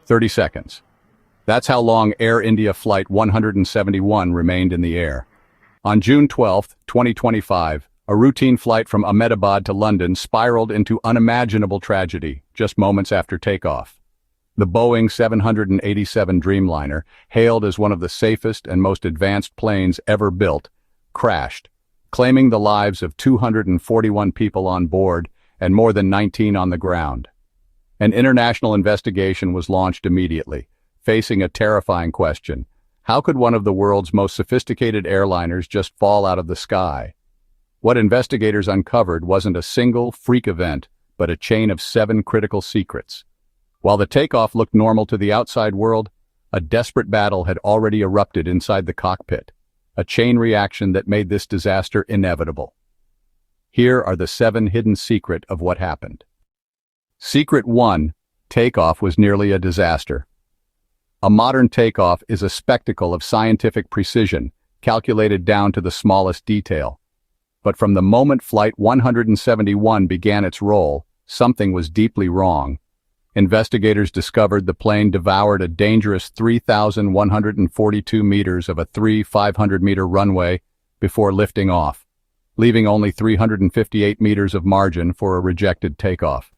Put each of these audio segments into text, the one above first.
30 seconds. That's how long Air India Flight 171 remained in the air. On June 12, 2025, a routine flight from Ahmedabad to London spiraled into unimaginable tragedy just moments after takeoff. The Boeing 787 Dreamliner, hailed as one of the safest and most advanced planes ever built, crashed, claiming the lives of 241 people on board and more than 19 on the ground. An international investigation was launched immediately, facing a terrifying question. How could one of the world's most sophisticated airliners just fall out of the sky? What investigators uncovered wasn't a single freak event, but a chain of 7 critical secrets. While the takeoff looked normal to the outside world, a desperate battle had already erupted inside the cockpit, a chain reaction that made this disaster inevitable. Here are the 7 hidden secrets of what happened. Secret 1. Takeoff was nearly a disaster. A modern takeoff is a spectacle of scientific precision, calculated down to the smallest detail. But from the moment Flight 171 began its roll, something was deeply wrong. Investigators discovered the plane devoured a dangerous 3,142 meters of a 500-meter runway before lifting off, leaving only 358 meters of margin for a rejected takeoff.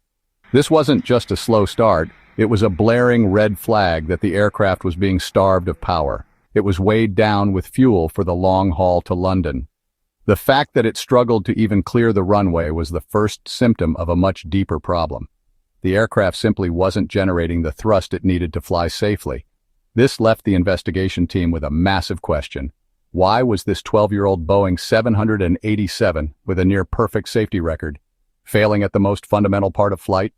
This wasn't just a slow start. It was a blaring red flag that the aircraft was being starved of power. It was weighed down with fuel for the long haul to London. The fact that it struggled to even clear the runway was the first symptom of a much deeper problem. The aircraft simply wasn't generating the thrust it needed to fly safely. This left the investigation team with a massive question. Why was this 12-year-old Boeing 787, with a near-perfect safety record, failing at the most fundamental part of flight?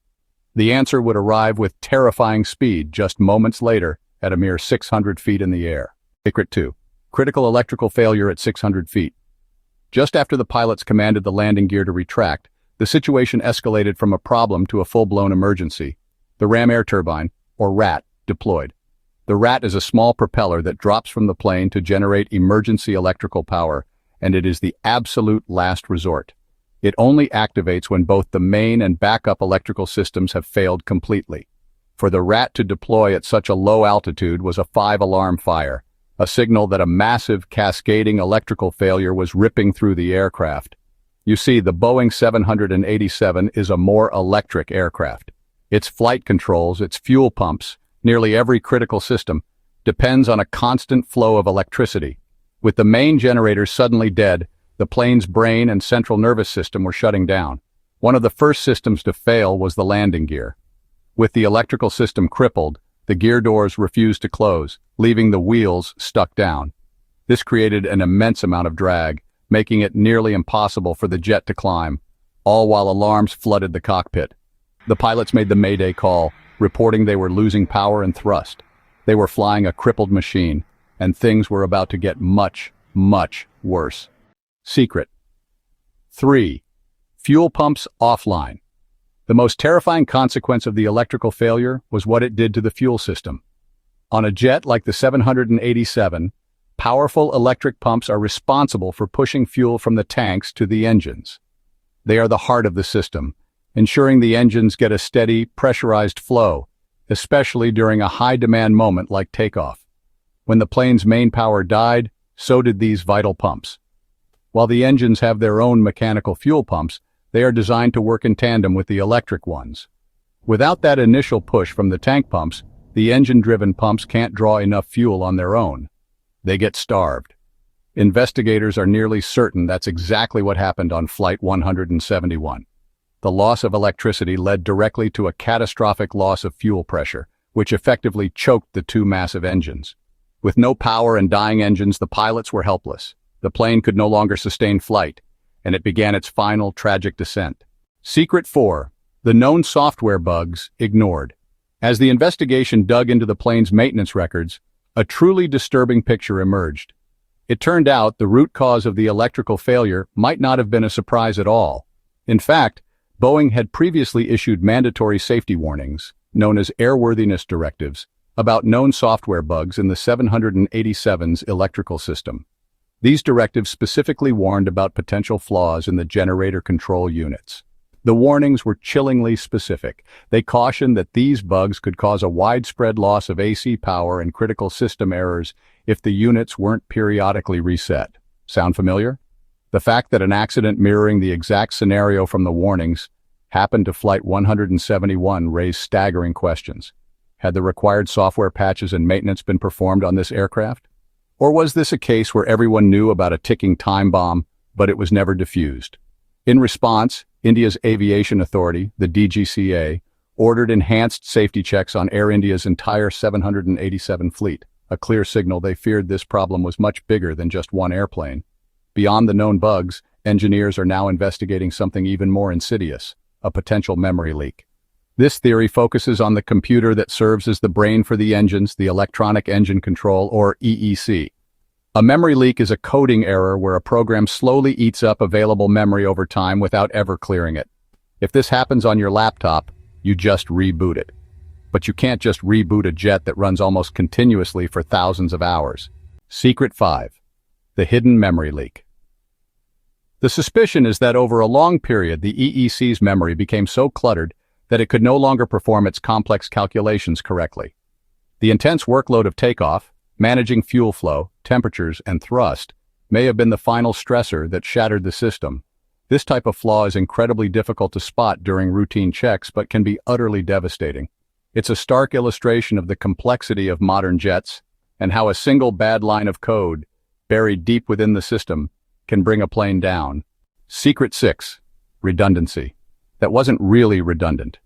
The answer would arrive with terrifying speed just moments later at a mere 600 feet in the air. Secret 2. Critical electrical failure at 600 feet. Just after the pilots commanded the landing gear to retract, the situation escalated from a problem to a full-blown emergency. The ram air turbine, or RAT, deployed. The RAT is a small propeller that drops from the plane to generate emergency electrical power, and it is the absolute last resort. It only activates when both the main and backup electrical systems have failed completely. For the RAT to deploy at such a low altitude was a 5-alarm fire, a signal that a massive cascading electrical failure was ripping through the aircraft. You see, the Boeing 787 is a more electric aircraft. Its flight controls, its fuel pumps, nearly every critical system, depends on a constant flow of electricity. With the main generators suddenly dead, the plane's brain and central nervous system were shutting down. One of the first systems to fail was the landing gear. With the electrical system crippled, the gear doors refused to close, leaving the wheels stuck down. This created an immense amount of drag, making it nearly impossible for the jet to climb, all while alarms flooded the cockpit. The pilots made the Mayday call, reporting they were losing power and thrust. They were flying a crippled machine, and things were about to get much, much worse. Secret 3. Fuel pumps offline. The most terrifying consequence of the electrical failure was what it did to the fuel system. On a jet like the 787, powerful electric pumps are responsible for pushing fuel from the tanks to the engines. They are the heart of the system, ensuring the engines get a steady, pressurized flow, especially during a high-demand moment like takeoff. When the plane's main power died, so did these vital pumps. While the engines have their own mechanical fuel pumps, they are designed to work in tandem with the electric ones. Without that initial push from the tank pumps, the engine-driven pumps can't draw enough fuel on their own. They get starved. Investigators are nearly certain that's exactly what happened on Flight 171. The loss of electricity led directly to a catastrophic loss of fuel pressure, which effectively choked the 2 massive engines. With no power and dying engines, the pilots were helpless. The plane could no longer sustain flight, and it began its final tragic descent. Secret 4. The known software bugs ignored. As the investigation dug into the plane's maintenance records, a truly disturbing picture emerged. It turned out the root cause of the electrical failure might not have been a surprise at all. In fact, Boeing had previously issued mandatory safety warnings, known as airworthiness directives, about known software bugs in the 787's electrical system. These directives specifically warned about potential flaws in the generator control units. The warnings were chillingly specific. They cautioned that these bugs could cause a widespread loss of AC power and critical system errors if the units weren't periodically reset. Sound familiar? The fact that an accident mirroring the exact scenario from the warnings happened to Flight 171 raised staggering questions. Had the required software patches and maintenance been performed on this aircraft? Or was this a case where everyone knew about a ticking time bomb, but it was never diffused? In response, India's Aviation Authority, the DGCA, ordered enhanced safety checks on Air India's entire 787 fleet, a clear signal they feared this problem was much bigger than just one airplane. Beyond the known bugs, engineers are now investigating something even more insidious, a potential memory leak. This theory focuses on the computer that serves as the brain for the engines, the electronic engine control, or EEC. A memory leak is a coding error where a program slowly eats up available memory over time without ever clearing it. If this happens on your laptop, you just reboot it. But you can't just reboot a jet that runs almost continuously for thousands of hours. Secret 5. The hidden memory leak. The suspicion is that over a long period, the EEC's memory became so cluttered that it could no longer perform its complex calculations correctly. The intense workload of takeoff, managing fuel flow, temperatures, and thrust, may have been the final stressor that shattered the system. This type of flaw is incredibly difficult to spot during routine checks, but can be utterly devastating. It's a stark illustration of the complexity of modern jets and how a single bad line of code, buried deep within the system, can bring a plane down. Secret 6. Redundancy. That wasn't really redundant.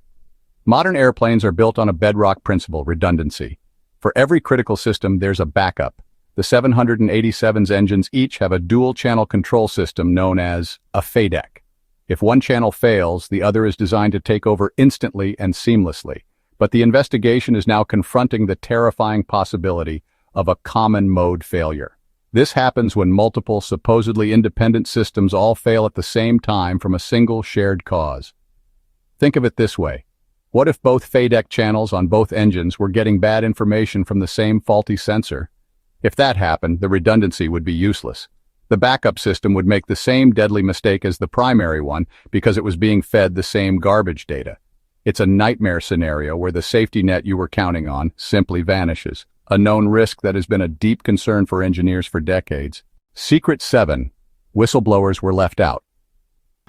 Modern airplanes are built on a bedrock principle, redundancy. For every critical system, there's a backup. The 787's engines each have a dual-channel control system known as a FADEC. If one channel fails, the other is designed to take over instantly and seamlessly. But the investigation is now confronting the terrifying possibility of a common mode failure. This happens when multiple, supposedly independent systems all fail at the same time from a single shared cause. Think of it this way. What if both FADEC channels on both engines were getting bad information from the same faulty sensor? If that happened, the redundancy would be useless. The backup system would make the same deadly mistake as the primary one because it was being fed the same garbage data. It's a nightmare scenario where the safety net you were counting on simply vanishes, a known risk that has been a deep concern for engineers for decades. Secret 7. Whistleblowers were left out.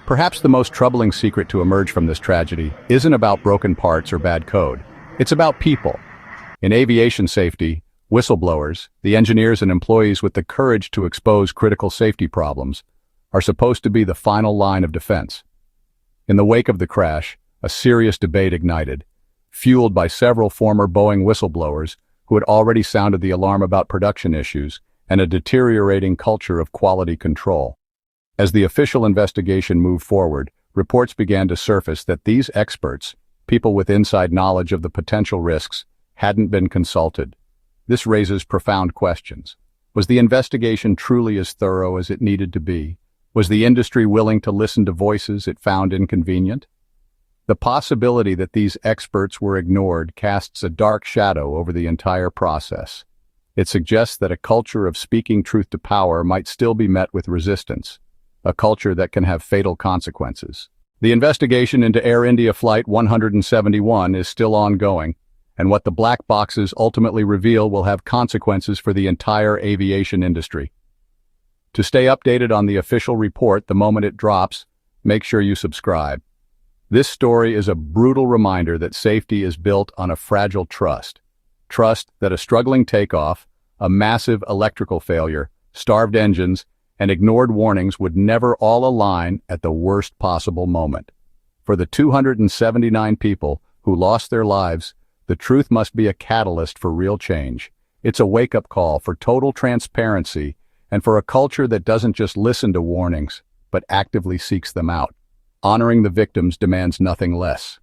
Perhaps the most troubling secret to emerge from this tragedy isn't about broken parts or bad code. It's about people. In aviation safety, whistleblowers, the engineers and employees with the courage to expose critical safety problems, are supposed to be the final line of defense. In the wake of the crash, a serious debate ignited, fueled by several former Boeing whistleblowers who had already sounded the alarm about production issues and a deteriorating culture of quality control. As the official investigation moved forward, reports began to surface that these experts, people with inside knowledge of the potential risks, hadn't been consulted. This raises profound questions. Was the investigation truly as thorough as it needed to be? Was the industry willing to listen to voices it found inconvenient? The possibility that these experts were ignored casts a dark shadow over the entire process. It suggests that a culture of speaking truth to power might still be met with resistance, a culture that can have fatal consequences. The investigation into Air India Flight 171 is still ongoing, and what the black boxes ultimately reveal will have consequences for the entire aviation industry. To stay updated on the official report the moment it drops, make sure you subscribe. This story is a brutal reminder that safety is built on a fragile trust. Trust that a struggling takeoff, a massive electrical failure, starved engines, and ignored warnings would never all align at the worst possible moment. For the 279 people who lost their lives, the truth must be a catalyst for real change. It's a wake-up call for total transparency and for a culture that doesn't just listen to warnings, but actively seeks them out. Honoring the victims demands nothing less.